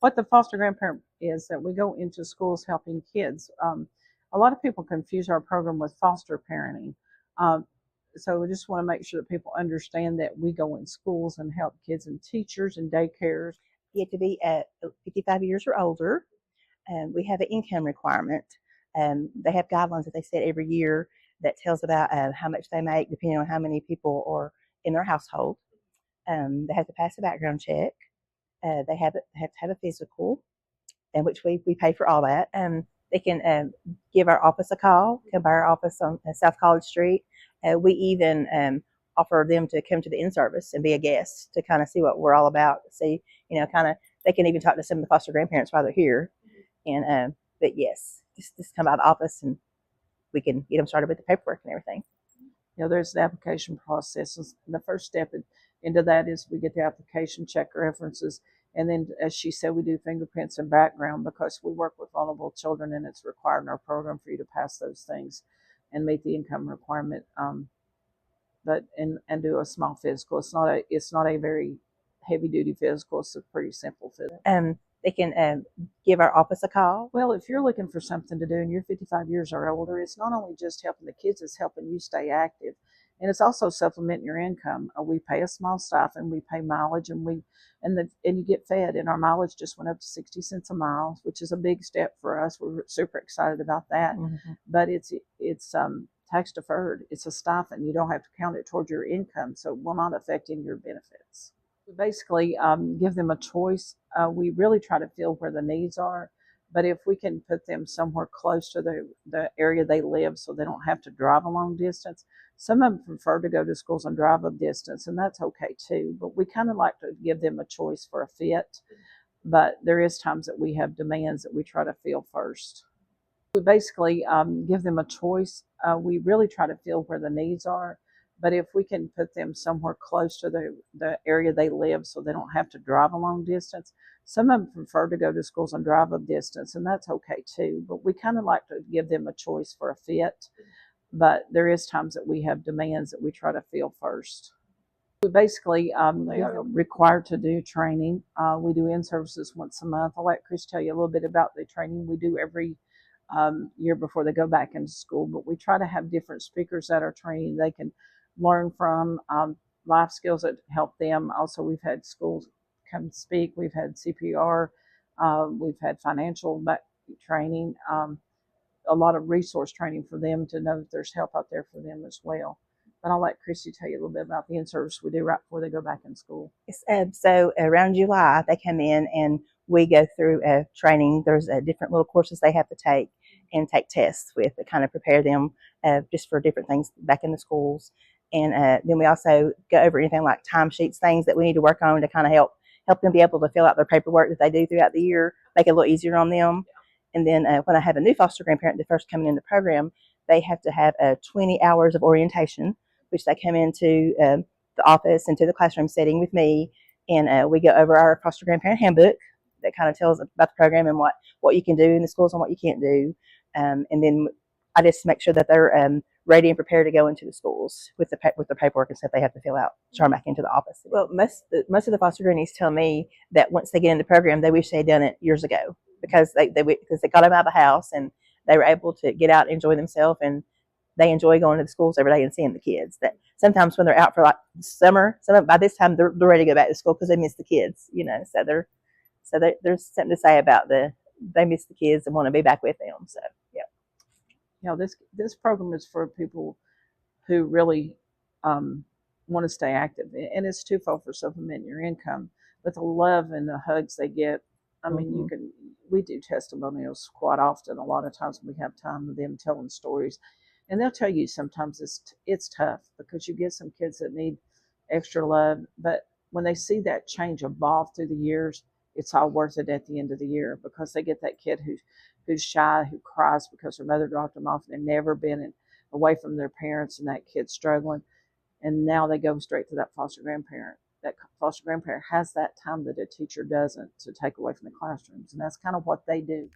what the foster grandparent is that we go into schools helping kids. A lot of people confuse our program with foster parenting. Um, so we just want to make sure that people understand that we go in schools and help kids and teachers and daycares. You have to be 55 years or older. We have an income requirement. They have guidelines that they set every year that tells about how much they make depending on how many people are in their household. They have to pass a background check. They have to have a physical, in which we pay for all that. They can give our office a call, come by our office on South College Street. We even offer them to come to the in-service and be a guest to kind of see what we're all about. See, kind of, they can even talk to some of the foster grandparents while they're here. And but yes, just come by the office and we can get them started with the paperwork and everything. There's the application process. The first step into that is we get the application, check references, and then, as she said, we do fingerprints and background because we work with vulnerable children, and it's required in our program for you to pass those things and meet the income requirement. And do a small physical. It's not a very heavy duty physical. It's a pretty simple physical. They can give our office a call. Well, if you're looking for something to do and you're 55 years or older, it's not only just helping the kids, it's helping you stay active. And it's also supplementing your income. We pay a small stipend, we pay mileage, and you get fed. And our mileage just went up to 60 cents a mile, which is a big step for us. We're super excited about that. Mm-hmm. But it's tax deferred. It's a stipend. You don't have to count it towards your income, so it will not affect any of your benefits. We basically give them a choice. We really try to feel where the needs are, but if we can put them somewhere close to the area they live so they don't have to drive a long distance. Some of them prefer to go to schools and drive a distance, and that's okay too, but we kind of like to give them a choice for a fit. But there is times that we have demands that we try to fill first. We basically give them a choice. We really try to feel where the needs are, but if we can put them somewhere close to the area they live so they don't have to drive a long distance. Some of them prefer to go to schools and drive a distance, and that's okay too, but we kind of like to give them a choice for a fit. But there is times that we have demands that we try to fill first. We basically they are required to do training. We do in-services once a month. I'll let Chris tell you a little bit about the training we do every year before they go back into school. But we try to have different speakers at our training they can learn from, life skills that help them. Also, we've had schools come speak. We've had CPR. We've had financial training. A lot of resource training for them to know that there's help out there for them as well. But I'll let Christy tell you a little bit about the in-service we do right before they go back in school. So around July, they come in and we go through training. There's different little courses they have to take and take tests with to kind of prepare them just for different things back in the schools. And then we also go over anything like timesheets, things that we need to work on to kind of help them be able to fill out their paperwork that they do throughout the year, make it a little easier on them. And then when I have a new foster grandparent that first coming in the program, they have to have 20 hours of orientation, which they come into the office, into the classroom setting with me, and we go over our foster grandparent handbook that kind of tells about the program and what you can do in the schools and what you can't do. And then I just make sure that they're ready and prepared to go into the schools with the paperwork and stuff they have to fill out to turn back into the office. Well, most of the foster grannies tell me that once they get in the program, they wish they had done it years ago because they got them out of the house and they were able to get out and enjoy themselves, and they enjoy going to the schools every day and seeing the kids. That sometimes when they're out for like summer, by this time they're ready to go back to school because they miss the kids, So there's something to say about they miss the kids and want to be back with them. So yeah. This program is for people who really want to stay active, and it's twofold for supplementing your income, but the love and the hugs they get. I mean, we do testimonials quite often. A lot of times we have time with them telling stories, and they'll tell you sometimes it's tough because you get some kids that need extra love, but when they see that change evolve through the years, it's all worth it at the end of the year because they get that kid who's shy, who cries because her mother dropped them off and they've never been away from their parents, and that kid's struggling, and now they go straight to that foster grandparent. That foster grandparent has that time that a teacher doesn't to take away from the classrooms, and that's kind of what they do.